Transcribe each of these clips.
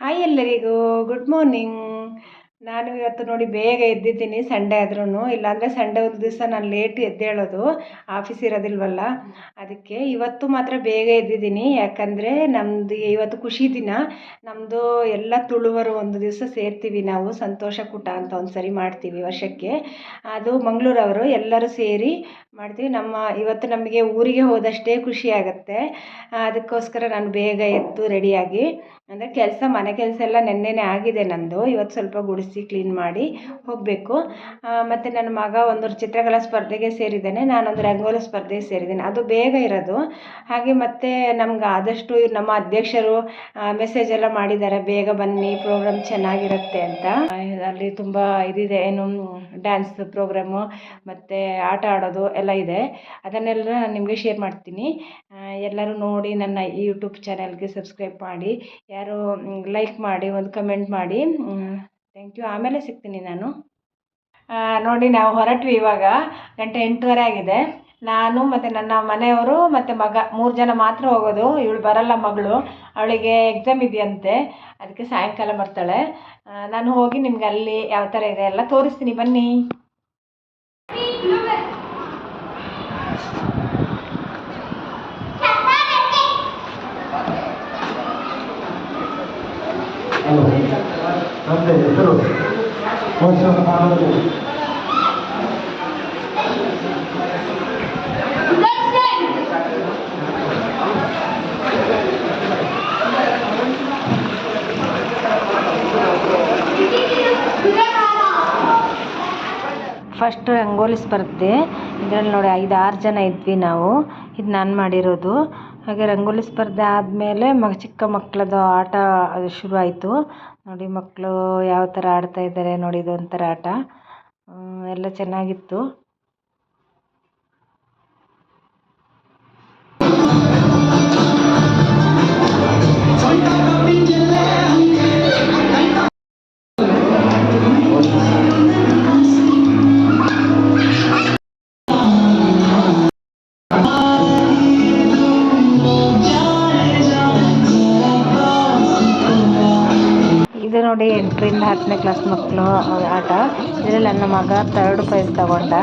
Hi ಎಲ್ಲರಿಗೂ good morning. ನಾನು ಇವತ್ತು ನೋಡಿ ಬೇಗ ಎದ್ದಿದ್ದೀನಿ, ಸಂಡೇ ಆದ್ರೂ. ಇಲ್ಲಾಂದರೆ ಸಂಡೇ ಒಂದು ದಿವಸ ನಾನು ಲೇಟ್ ಎದ್ದೇಳೋದು, ಆಫೀಸ್ ಇರೋದಿಲ್ವಲ್ಲ. ಅದಕ್ಕೆ ಇವತ್ತು ಮಾತ್ರ ಬೇಗ ಎದ್ದಿದ್ದೀನಿ. ಯಾಕಂದರೆ ನಮ್ಮದು ಇವತ್ತು ಖುಷಿ ದಿನ. ನಮ್ಮದು ಎಲ್ಲ ತುಳುವರು ಒಂದು ದಿವಸ ಸೇರ್ತೀವಿ ನಾವು, ಸಂತೋಷ ಕೂಟ ಅಂತ ಒಂದು ಸರಿ ಮಾಡ್ತೀವಿ ವರ್ಷಕ್ಕೆ. ಅದು ಮಂಗಳೂರವರು ಎಲ್ಲರೂ ಸೇರಿ ಮಾಡ್ತೀವಿ. ಇವತ್ತು ನಮಗೆ ಊರಿಗೆ ಹೋದಷ್ಟೇ ಖುಷಿ ಆಗುತ್ತೆ. ಅದಕ್ಕೋಸ್ಕರ ನಾನು ಬೇಗ ಎದ್ದು ರೆಡಿಯಾಗಿ, ಅಂದರೆ ಮನೆ ಕೆಲಸ ಎಲ್ಲ ನೆನ್ನೆನೇ ಆಗಿದೆ ನಂದು. ಇವತ್ತು ಸ್ವಲ್ಪ ಗುಡಿಸಿ ಕ್ಲೀನ್ ಮಾಡಿ ಹೋಗಬೇಕು. ಮತ್ತು ನನ್ನ ಮಗ ಒಂದು ಚಿತ್ರಕಲಾ ಸ್ಪರ್ಧೆಗೆ ಸೇರಿದ್ದಾನೆ, ನಾನೊಂದು ರಂಗೋಲಿ ಸ್ಪರ್ಧೆಗೆ ಸೇರಿದ್ದೇನೆ. ಅದು ಬೇಗ ಇರೋದು. ಹಾಗೆ ಮತ್ತು ನಮ್ಗೆ ಆದಷ್ಟು ನಮ್ಮ ಅಧ್ಯಕ್ಷರು ಮೆಸೇಜ್ ಎಲ್ಲ ಮಾಡಿದ್ದಾರೆ, ಬೇಗ ಬನ್ನಿ, ಪ್ರೋಗ್ರಾಮ್ ಚೆನ್ನಾಗಿರುತ್ತೆ ಅಂತ. ಅಲ್ಲಿ ತುಂಬ ಇದಿದೆ, ಏನು ಡ್ಯಾನ್ಸ್ ಪ್ರೋಗ್ರಾಮು ಮತ್ತು ಆಟ ಆಡೋದು ಎಲ್ಲ ಇದೆ. ಅದನ್ನೆಲ್ಲ ನಾನು ನಿಮಗೆ ಶೇರ್ ಮಾಡ್ತೀನಿ. ಎಲ್ಲರೂ ನೋಡಿ ನನ್ನ ಯೂಟ್ಯೂಬ್ ಚಾನಲ್ಗೆ ಸಬ್ಸ್ಕ್ರೈಬ್ ಮಾಡಿ, ಯಾರು ಲೈಕ್ ಮಾಡಿ, ಒಂದು ಕಮೆಂಟ್ ಮಾಡಿ. Thank you. ಆಮೇಲೆ ಸಿಗ್ತೀನಿ ನಾನು. ನೋಡಿ, ನಾವು ಹೊರಟ್ವಿ. ಇವಾಗ ಗಂಟೆ 8:30 ಆಗಿದೆ. ನಾನು ಮತ್ತು ನನ್ನ ಮನೆಯವರು ಮತ್ತು ಮಗ 3 ಜನ ಮಾತ್ರ ಹೋಗೋದು. ಇವಳು ಬರಲ್ಲ, ಮಗಳು, ಅವಳಿಗೆ ಎಕ್ಸಾಮ್ ಇದೆಯಂತೆ, ಅದಕ್ಕೆ ಸಾಯಂಕಾಲ ಬರ್ತಾಳೆ. ನಾನು ಹೋಗಿ ನಿಮ್ಗೆ ಅಲ್ಲಿ ಯಾವ ಥರ ಇದೆ ಎಲ್ಲ ತೋರಿಸ್ತೀನಿ, ಬನ್ನಿ. ಫಸ್ಟ್ ರಂಗೋಲಿ ಸ್ಪರ್ಧೆ. ಇದರಲ್ಲಿ ನೋಡಿ 5-6 ಜನ ಇದ್ವಿ ನಾವು. ಇದು ನಾನು ಮಾಡಿರೋದು. ಹಾಗೆ ರಂಗೋಲಿ ಸ್ಪರ್ಧೆ ಆದಮೇಲೆ ಚಿಕ್ಕ ಮಕ್ಕಳದ್ದು ಆಟ ಶುರು ಆಯಿತು. ನೋಡಿ, ಮಕ್ಕಳು ಯಾವ ಥರ ಆಡ್ತಾ ಇದ್ದಾರೆ ನೋಡಿ, ಇದೊಂಥರ ಆಟ ಎಲ್ಲ ಚೆನ್ನಾಗಿತ್ತು. ಇದು ನೋಡಿ 8ರಿಂದ 10ನೇ ಕ್ಲಾಸ್ ಮಕ್ಕಳು ಆಟ. ಇದರಲ್ಲಿ ನನ್ನ ಮಗ 3rd ಪ್ರೈಸ್ ತಗೊಂಡ.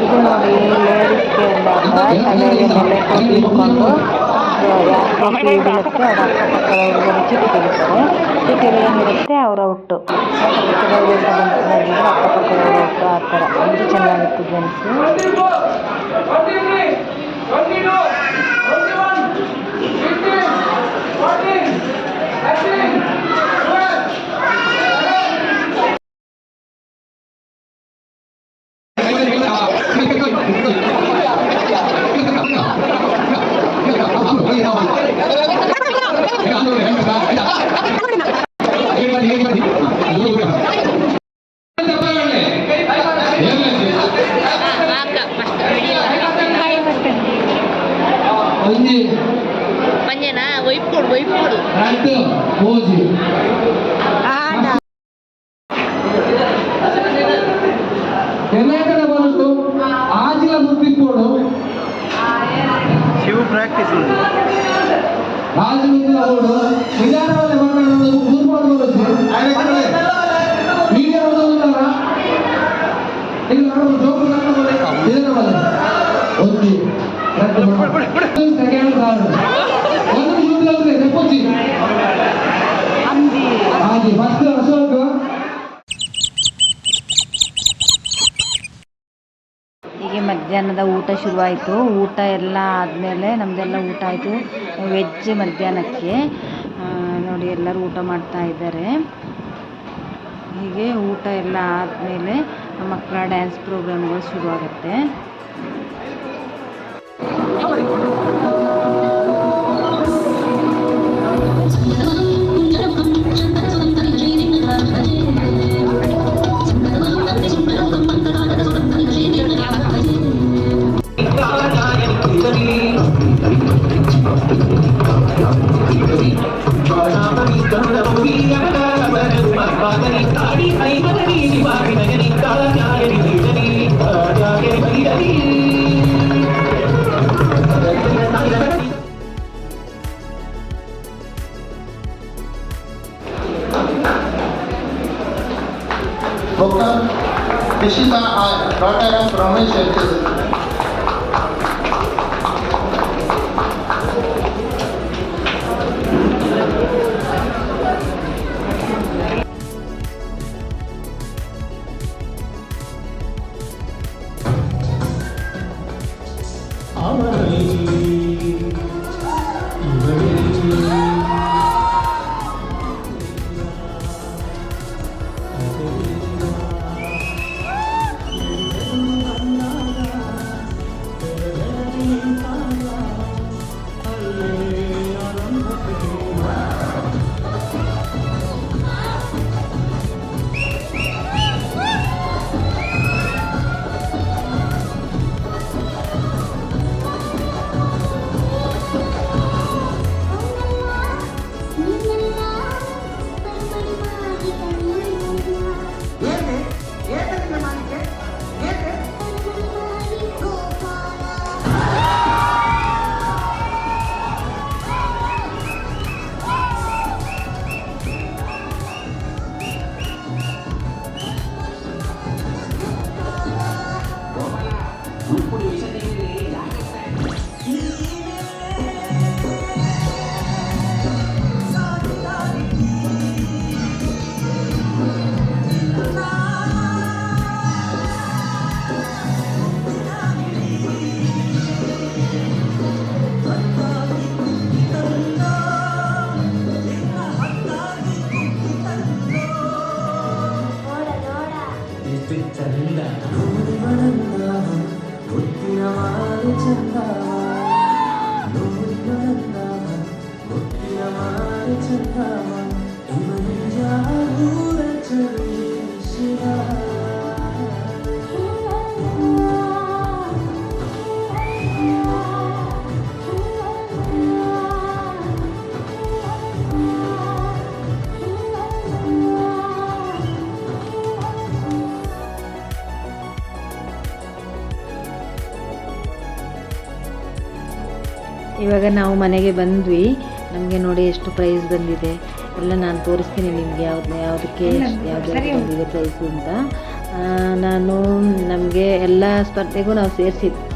ಇದು ನೋಡಿ, ಲೇಡೀಸ್ಗೆ ತಲೆಗೆ ಮೇಲೆ ಟೋಪಿ ಇಟ್ಕೊಂಡು ಯಾರು ಟೋಪಿ ಬೀಳುತ್ತೆ ಅದು ಅಕ್ಕಪಕ್ಕದವ್ರಿಗೆ ಚೀಟಿ ತೆಗಿತಾರೆ. ಚೀಟಿಯಲ್ಲಿ ಏನಿರುತ್ತೆ ಅವ್ರ ಔಟು. ಅಕ್ಕಪಕ್ಕದವ್ರು ಅಂತ ಬಂದಿದ್ರೆ ಅಕ್ಕಪಕ್ಕದವ್ರ ಔಟು. ಆ ಥರ ಇದು ಚೆನ್ನಾಗಿತ್ತು games. Panjena, wipul. Ratu, Moji. Ada. Kenapa bantu? Aji lah bukti podo. Siu practice. ರಾಜನೀತಿ ಅವರು ನಿಧಾನವಾಗಿ ಮಾತಾಡೋದು ಕೂತ್ಕೊಂಡು ಬರುತ್ತೆ ಮೀಡಿಯಾ ಓದೋದಿಲ್ಲ ಈಗ ನಾವು ಜೋಕು ನಿಧಾನವಾಗಿ ಒಂದು ಸೆಕೆಂಡ್ ಕಾರಣ ಒಂದು ನಿಮಿಷ ತೆಪ್ಪಚ್ಚಿ ಹಾಗೆ ಫಸ್ಟ್ ಅಶೋಕ್ ಹೀಗೆ ಮಧ್ಯಾಹ್ನದ ಊಟ ಶುರುವಾಯಿತು. ಊಟ ಎಲ್ಲ ಆದಮೇಲೆ ನಮ್ಮದೆಲ್ಲ ಊಟ ಆಯಿತು. ವೆಜ್ ಮಧ್ಯಾಹ್ನಕ್ಕೆ ನೋಡಿ ಎಲ್ಲರೂ ಊಟ ಮಾಡ್ತಾ ಇದ್ದಾರೆ. ಹೀಗೆ ಊಟ ಎಲ್ಲ ಆದಮೇಲೆ ಮಕ್ಕಳ ಡ್ಯಾನ್ಸ್ ಪ್ರೋಗ್ರಾಮ್ಗಳು ಶುರುವಾಗುತ್ತೆ. Dr. Kishita R, daughter of Ramesh Shetty. ಇವಾಗ ನಾವು ಮನೆಗೆ ಬಂದ್ವಿ. ನಮಗೆ ನೋಡಿ ಎಷ್ಟು ಪ್ರೈಸ್ ಬಂದಿದೆ ಎಲ್ಲ ನಾನು ತೋರಿಸ್ತೀನಿ ನಿಮಗೆ ಯಾವುದಕ್ಕೆ ಬಂದಿದೆ ಪ್ರೈಸು ಅಂತ. ನಾನು ನಮಗೆ ಎಲ್ಲ ಸ್ಪರ್ಧೆಗೂ ನಾವು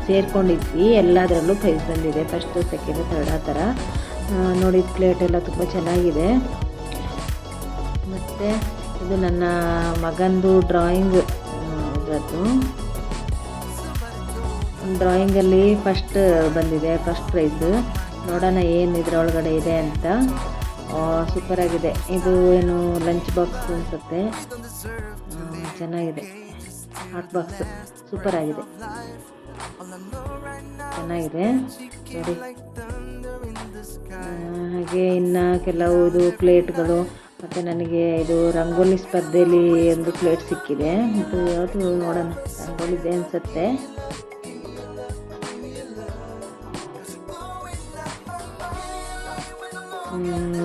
ಸೇರ್ಕೊಂಡಿದ್ವಿ. ಎಲ್ಲದರಲ್ಲೂ ಪ್ರೈಸ್ ಬಂದಿದೆ, ಫಸ್ಟು ಸೆಕೆಂಡು ಥರ್ಡ್ ಆ ಥರ. ನೋಡಿ ಪ್ಲೇಟ್ ಎಲ್ಲ ತುಂಬ ಚೆನ್ನಾಗಿದೆ. ಮತ್ತು ಇದು ನನ್ನ ಮಗಂದು ಡ್ರಾಯಿಂಗ್ ಇದರದ್ದು. ಡ್ರಾಯಿಂಗಲ್ಲಿ ಫಸ್ಟ್ ಬಂದಿದೆ, ಫಸ್ಟ್ ಪ್ರೈಸ್. ನೋಡೋಣ ಏನು ಇದರೊಳಗಡೆ ಇದೆ ಅಂತ. ಸೂಪರಾಗಿದೆ. ಇದು ಏನು ಲಂಚ್ ಬಾಕ್ಸ್ ಅನಿಸುತ್ತೆ, ಚೆನ್ನಾಗಿದೆ. ಹಾಟ್ ಬಾಕ್ಸ್ ಸೂಪರಾಗಿದೆ, ಚೆನ್ನಾಗಿದೆ ನೋಡಿ. ಹಾಗೆ ಇನ್ನು ಕೆಲವು ಇದು ಪ್ಲೇಟ್ಗಳು. ಮತ್ತು ನನಗೆ ಇದು ರಂಗೋಲಿ ಸ್ಪರ್ಧೆಯಲ್ಲಿ ಒಂದು ಪ್ಲೇಟ್ ಸಿಕ್ಕಿದೆ. ಇದು ಯಾವುದು ನೋಡೋಣ, ರಂಗೋಲಿದೆ ಅನಿಸುತ್ತೆ.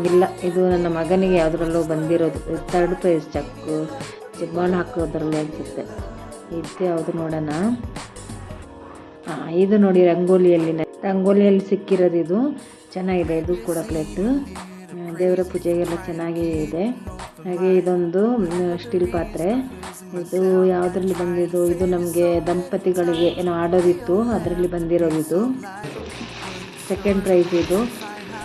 ಇಲ್ಲ, ಇದು ನನ್ನ ಮಗನಿಗೆ ಯಾವುದ್ರಲ್ಲೂ ಬಂದಿರೋದು. ಥರ್ಡ್ ಪ್ರೈಸ್ ಚೆಕ್ಬಾಲ್ ಹಾಕೋದ್ರಲ್ಲಿ ಅನಿಸುತ್ತೆ. ಇದು ಯಾವುದು ನೋಡೋಣ. ಇದು ನೋಡಿ ರಂಗೋಲಿಯಲ್ಲಿ ರಂಗೋಲಿಯಲ್ಲಿ ಸಿಕ್ಕಿರೋದು ಇದು ಚೆನ್ನಾಗಿದೆ. ಇದು ಕೂಡ ಪ್ಲೇಟು ದೇವರ ಪೂಜೆಗೆಲ್ಲ ಚೆನ್ನಾಗಿ ಇದೆ. ಹಾಗೆ ಇದೊಂದು ಸ್ಟೀಲ್ ಪಾತ್ರೆ. ಇದು ಯಾವುದರಲ್ಲಿ ಬಂದಿದ್ದು, ಇದು ನಮಗೆ ದಂಪತಿಗಳಿಗೆ ಏನೋ ಆಡೋದಿತ್ತು ಅದರಲ್ಲಿ ಬಂದಿರೋದು. ಇದು ಸೆಕೆಂಡ್ ಪ್ರೈಸ್. ಇದು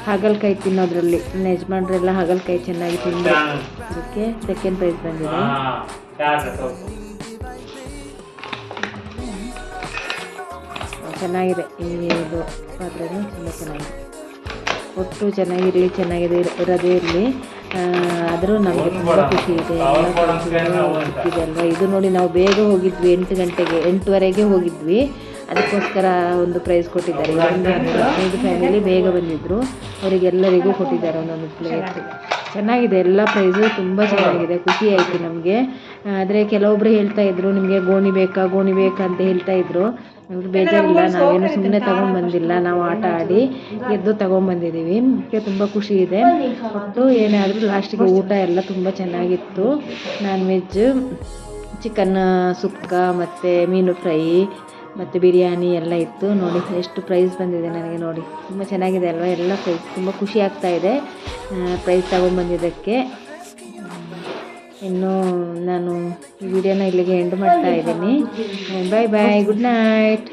ಹಾಗಲಕಾಯಿ ತಿನ್ನೋದ್ರಲ್ಲಿ ನನ್ನ ಯಜಮಾನ್ರೆಲ್ಲ ಹಾಗಲಕಾಯಿ ಚೆನ್ನಾಗಿ ತಿಂದು ಅದಕ್ಕೆ ಸೆಕೆಂಡ್ ಪ್ರೈಸ್ ಬಂದಿದೆ. ಚೆನ್ನಾಗಿದೆ ಇದು ಪಾತ್ರೆನೂ ತುಂಬ ಚೆನ್ನಾಗಿದೆ. ಒಟ್ಟು ಚೆನ್ನಾಗಿರಲಿ, ಚೆನ್ನಾಗಿದೆ ಇರೋದೇ ಇರಲಿ. ಆದರೂ ನಮಗೆ ತುಂಬ ಖುಷಿ ಇದೆ. ಎಲ್ಲ ಸಿಕ್ಕಿದೆ ಅಲ್ವಾ. ಇದು ನೋಡಿ ನಾವು ಬೇಗ ಹೋಗಿದ್ವಿ, 8 ಗಂಟೆಗೆ 8:15ಗೆ ಹೋಗಿದ್ವಿ. ಅದಕ್ಕೋಸ್ಕರ ಒಂದು ಪ್ರೈಸ್ ಕೊಟ್ಟಿದ್ದಾರೆ. 5 ಫ್ಯಾಮಿಲಿ ಬೇಗ ಬಂದಿದ್ದರು, ಅವರಿಗೆಲ್ಲರಿಗೂ ಕೊಟ್ಟಿದ್ದಾರೆ ಒಂದೊಂದು ಪ್ಲೇಟ್. ಚೆನ್ನಾಗಿದೆ ಎಲ್ಲ ಪ್ರೈಸು ತುಂಬ ಚೆನ್ನಾಗಿದೆ. ಖುಷಿ ಆಯಿತು ನಮಗೆ. ಆದರೆ ಕೆಲವೊಬ್ಬರು ಹೇಳ್ತಾಯಿದ್ರು ನಿಮಗೆ ಗೋಣಿ ಬೇಕಾ ಅಂತ ಹೇಳ್ತಾಯಿದ್ರು. ಬೇಜಾರಿಲ್ಲ, ನಾವೇನು ಸುಮ್ಮನೆ ತೊಗೊಂಡ್ಬಂದಿಲ್ಲ, ನಾವು ಆಟ ಆಡಿ ಗೆದ್ದು ತೊಗೊಂಡ್ಬಂದಿದ್ದೀವಿ. ಅದಕ್ಕೆ ತುಂಬ ಖುಷಿ ಇದೆ. ಒಟ್ಟು ಏನೇ ಆದರೂ ಲಾಸ್ಟಿಗೆ ಊಟ ಎಲ್ಲ ತುಂಬ ಚೆನ್ನಾಗಿತ್ತು. ನಾನ್ ವೆಜ್ ಚಿಕನ್ ಸುಕ್ಕ ಮತ್ತು ಮೀನು ಫ್ರೈ ಮತ್ತು ಬಿರಿಯಾನಿ ಎಲ್ಲ ಇತ್ತು. ನೋಡಿ ಎಷ್ಟು ಪ್ರೈಸ್ ಬಂದಿದೆ ನನಗೆ. ನೋಡಿ ತುಂಬ ಚೆನ್ನಾಗಿದೆ ಅಲ್ವಾ. ಎಲ್ಲ ಪ್ರೈಸ್ ತುಂಬ ಖುಷಿ ಆಗ್ತಾ ಇದೆ ಪ್ರೈಸ್ ತೊಗೊಂಡ್ಬಂದಿದ್ದಕ್ಕೆ. ಇನ್ನು ನಾನು ಈ ವಿಡಿಯೋನ ಇಲ್ಲಿಗೆ ಎಂಡ್ ಮಾಡ್ತಾ ಇದ್ದೀನಿ. ಬಾಯ್ ಬಾಯ್, ಗುಡ್ ನೈಟ್.